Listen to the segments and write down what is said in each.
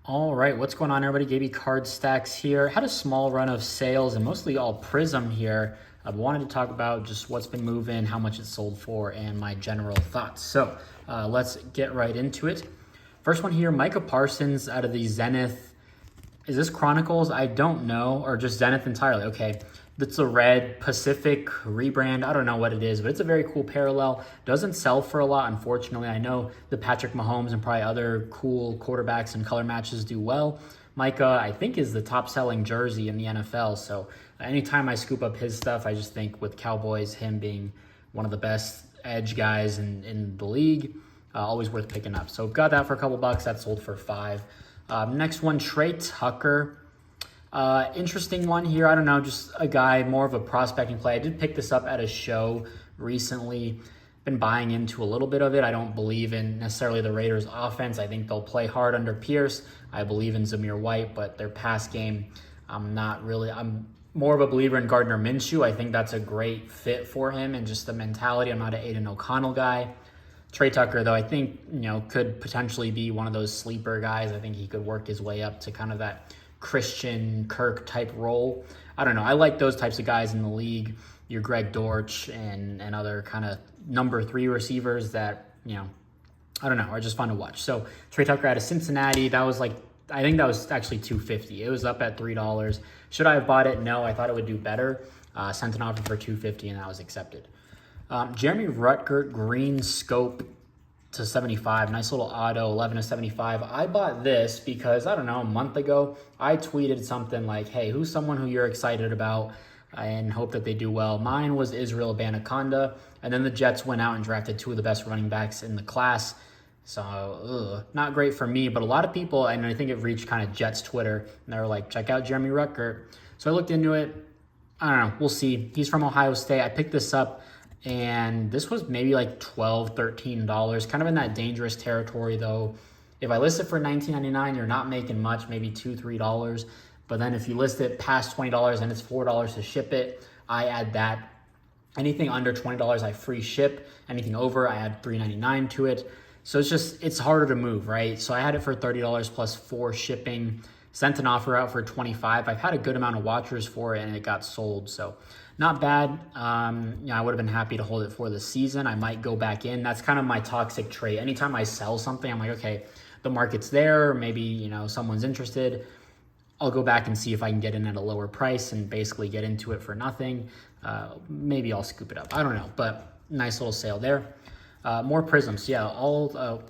All right, what's going on, everybody? Gaby Card Stacks here. Had a small run of sales and mostly all Prism here. I wanted to talk about just what's been moving, how much it's sold for, and my general thoughts. So let's get right into it. First one here, Micah Parsons out of the Zenith. Is this Chronicles? I don't know, or just Zenith entirely. Okay, that's a red Pacific rebrand. I don't know what it is, but it's a very cool parallel. Doesn't sell for a lot, unfortunately. I know the Patrick Mahomes and probably other cool quarterbacks and color matches do well. Micah, I think, is the top selling jersey in the NFL. So anytime I scoop up his stuff, I just think with Cowboys, him being one of the best edge guys in the league, always worth picking up. So got that for a couple bucks. That sold for $5. Next one, Trey Tucker. Interesting one here. I don't know, just a guy, more of a prospecting play. I did pick this up at a show recently. Been buying into a little bit of it. I don't believe in necessarily the Raiders offense. I think they'll play hard under Pierce. I believe in Zamir White, but their pass game, I'm more of a believer in Gardner Minshew. I think that's a great fit for him and just the mentality. I'm not an Aiden O'Connell guy. Trey Tucker, though, I think, could potentially be one of those sleeper guys. I think he could work his way up to kind of that Christian Kirk type role. I don't know. I like those types of guys in the league. Your Greg Dortch and other kind of number 3 receivers that, I don't know, are just fun to watch. So Trey Tucker out of Cincinnati, I think that was actually $250. It was up at $3. Should I have bought it? No, I thought it would do better. Sent an offer for $250 and that was accepted. Jeremy Ruckert, green scope to 75. Nice little auto, 11 to 75. I bought this because, I don't know, a month ago, I tweeted something like, hey, who's someone who you're excited about and hope that they do well? Mine was Israel Abanikanda. And then the Jets went out and drafted 2 of the best running backs in the class. So, not great for me. But a lot of people, and I think it reached kind of Jets Twitter, and they were like, check out Jeremy Ruckert. So I looked into it. I don't know. We'll see. He's from Ohio State. I picked this up. And this was maybe like $12, $13, kind of in that dangerous territory though. If I list it for $19.99, you're not making much, maybe $2, $3. But then if you list it past $20 and it's $4 to ship it, I add that. Anything under $20, I free ship. Anything over, I add $3.99 to it. So it's harder to move, right? So I had it for $30 plus 4 shipping. Sent an offer out for $25. I've had a good amount of watchers for it and it got sold. So not bad. I would have been happy to hold it for the season. I might go back in. That's kind of my toxic trait. Anytime I sell something, I'm like, okay, the market's there. Maybe, someone's interested. I'll go back and see if I can get in at a lower price and basically get into it for nothing. Maybe I'll scoop it up. I don't know, but nice little sale there. More Prisms. Yeah, all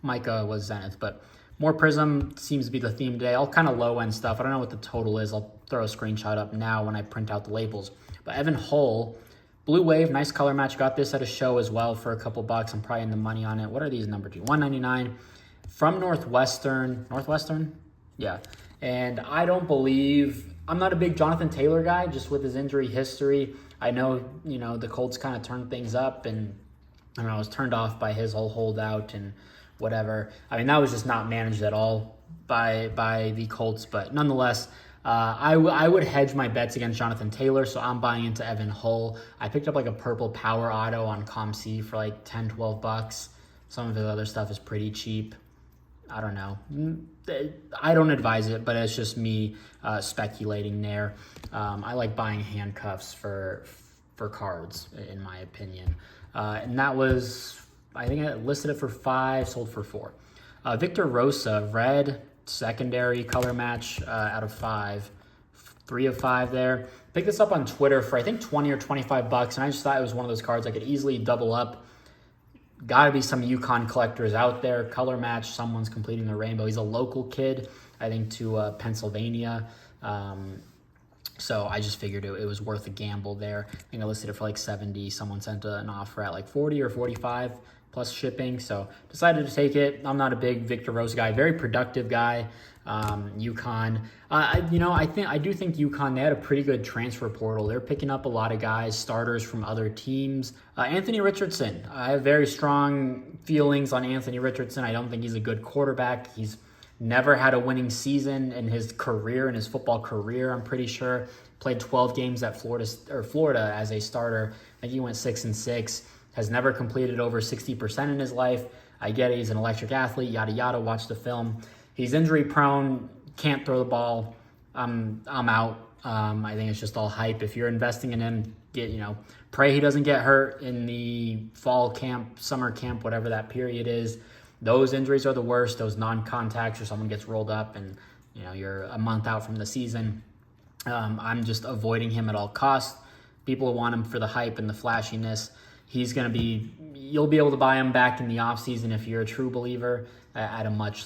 Micah was Zenith, but more Prism seems to be the theme today. All kind of low-end stuff. I don't know what the total is. I'll throw a screenshot up now when I print out the labels. But Evan Hull, Blue Wave, nice color match. Got this at a show as well for a couple bucks. I'm probably in the money on it. What are these number 2? $199 from Northwestern. Northwestern? Yeah. And I'm not a big Jonathan Taylor guy, just with his injury history. I know, the Colts kind of turned things up, and I was turned off by his whole holdout and whatever. I mean, that was just not managed at all by the Colts, but nonetheless, I would hedge my bets against Jonathan Taylor, so I'm buying into Evan Hull. I picked up like a purple power auto on ComC for like $10-12. Some of his other stuff is pretty cheap. I don't know. I don't advise it, but it's just me speculating there. I like buying handcuffs for cards, in my opinion. And that was, I think I listed it for $5, sold for $4. Victor Rosa, red, secondary color match out of 5. 3 of 5 there. Picked this up on Twitter for I think 20 or $25, and I just thought it was one of those cards I could easily double up. Got to be some UConn collectors out there. Color match, someone's completing the rainbow. He's a local kid, I think, to Pennsylvania. So I just figured it was worth a gamble there. I think I listed it for like 70. Someone sent an offer at like 40 or 45 plus shipping. So decided to take it. I'm not a big Victor Rose guy. Very productive guy. UConn. I do think UConn, they had a pretty good transfer portal. They're picking up a lot of guys, starters from other teams. Anthony Richardson. I have very strong feelings on Anthony Richardson. I don't think he's a good quarterback. He's never had a winning season in his career, in his football career, I'm pretty sure. Played 12 games at Florida as a starter. I think he went 6-6. Has never completed over 60% in his life. I get it, he's an electric athlete, yada yada, watch the film. he's injury prone, can't throw the ball. I'm out. I think it's just all hype. If you're investing in him, pray he doesn't get hurt in the fall camp, summer camp, whatever that period is. Those injuries are the worst. Those non-contacts, or someone gets rolled up and you're a month out from the season. I'm just avoiding him at all costs. People want him for the hype and the flashiness. You'll be able to buy him back in the offseason if you're a true believer at a much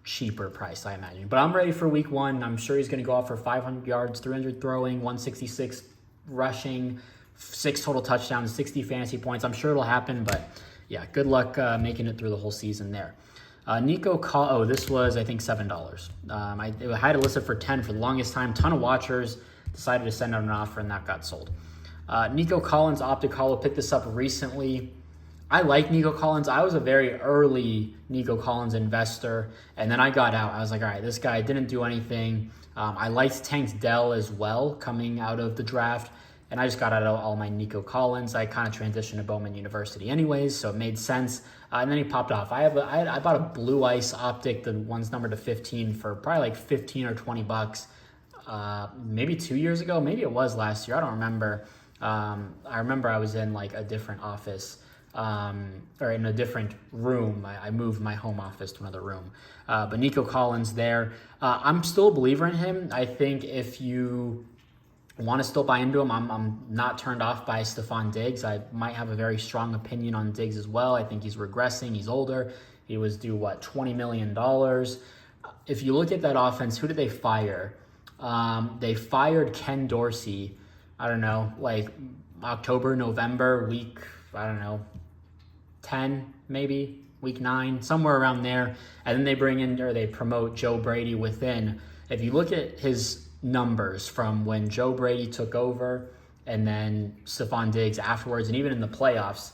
cheaper price, I imagine. But I'm ready for week 1. I'm sure he's going to go off for 500 yards, 300 throwing, 166 rushing, 6 total touchdowns, 60 fantasy points. I'm sure it'll happen, but yeah, good luck making it through the whole season there. Nico this was, I think, $7. I had it listed for 10 for the longest time. Ton of watchers decided to send out an offer, and that got sold. Nico Collins, optic hollow, picked this up recently. I like Nico Collins. I was a very early Nico Collins investor, and then I got out. I was like, all right, this guy didn't do anything. I liked Tank Dell as well coming out of the draft, and I just got out of all my Nico Collins. I kind of transitioned to Bowman University anyways, so it made sense. And then he popped off. I bought a blue ice optic, the one's numbered to 15, for probably like 15 or 20 bucks. Maybe 2 years ago, maybe it was last year. I don't remember. I remember I was in like a different office, or in a different room. I moved my home office to another room. But Nico Collins there. I'm still a believer in him. I think if you want to still buy into him, I'm not turned off by Stephon Diggs. I might have a very strong opinion on Diggs as well. I think he's regressing. He's older. He was due, $20 million. If you look at that offense, who did they fire? They fired Ken Dorsey, I don't know, like October, November, week, 10, maybe, week 9, somewhere around there. And then they promote Joe Brady within. If you look at his numbers from when Joe Brady took over and then Stephon Diggs afterwards, and even in the playoffs,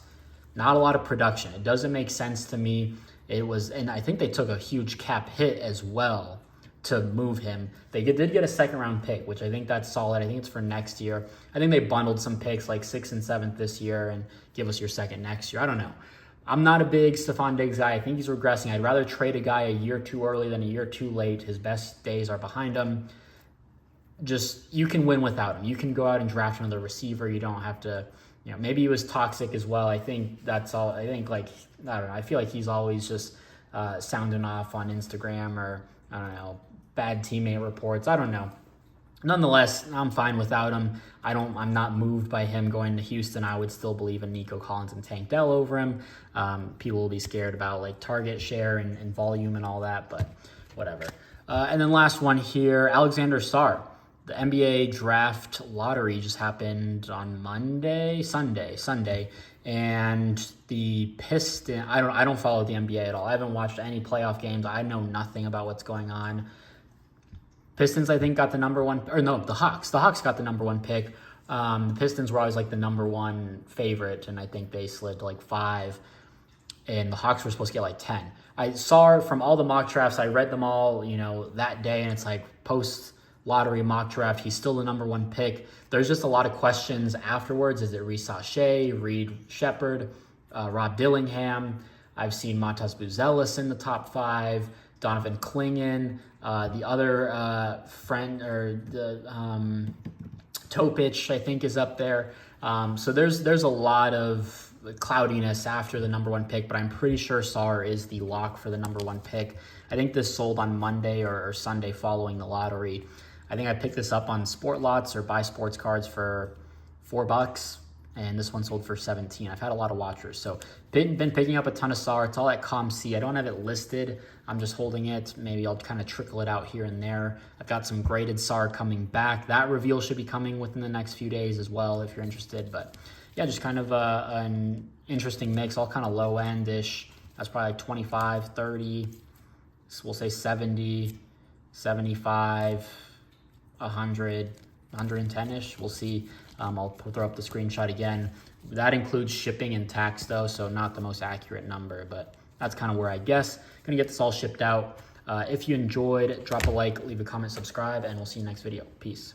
not a lot of production. It doesn't make sense to me. And I think they took a huge cap hit as well to move him. They did get a 2nd round pick, which I think that's solid. I think it's for next year. I think they bundled some picks like 6th and 7th this year and give us your 2nd next year. I don't know. I'm not a big Stephon Diggs guy. I think he's regressing. I'd rather trade a guy a year too early than a year too late. His best days are behind him. You can win without him. You can go out and draft another receiver. You don't have to, maybe he was toxic as well. I think that's all. I think I don't know. I feel like he's always just sounding off on Instagram, or I don't know, bad teammate reports. I don't know. Nonetheless, I'm fine without him. I'm not moved by him going to Houston. I would still believe in Nico Collins and Tank Dell over him. People will be scared about like target share and volume and all that, but whatever. And then last one here, Alexander Sarr. The NBA draft lottery just happened on Sunday, and the Pistons. I don't follow the NBA at all. I haven't watched any playoff games. I know nothing about what's going on. Pistons, I think, got the number one, or no, the Hawks. The Hawks got the number 1 pick. The Pistons were always like the number 1 favorite, and I think they slid to like 5, and the Hawks were supposed to get like 10. I saw from all the mock drafts, I read them all, that day, and it's like post-lottery mock draft, he's still the number 1 pick. There's just a lot of questions afterwards. Is it Reece Shea, Reed Shepherd, Rob Dillingham? I've seen Matas Buzelis in the top 5, Donovan Clingan, the other friend, or the Topic, I think, is up there. So there's a lot of cloudiness after the number 1 pick, but I'm pretty sure Sarr is the lock for the number 1 pick. I think this sold on Monday or Sunday following the lottery. I think I picked this up on Sport Lots or Buy Sports Cards for $4, and this one sold for 17. I've had a lot of watchers, so been picking up a ton of Sarr. It's all at ComC. I don't have it listed. I'm just holding it. Maybe I'll kind of trickle it out here and there. I've got some graded Sarr coming back. That reveal should be coming within the next few days as well, if you're interested. But yeah, just kind of an interesting mix, all kind of low end-ish. That's probably like 25, 30, so we'll say 70, 75, 100, 110-ish. We'll see. I'll throw up the screenshot again. That includes shipping and tax though, so not the most accurate number, but that's kind of where I guess. Gonna get this all shipped out. If you enjoyed, drop a like, leave a comment, subscribe, and we'll see you next video. Peace.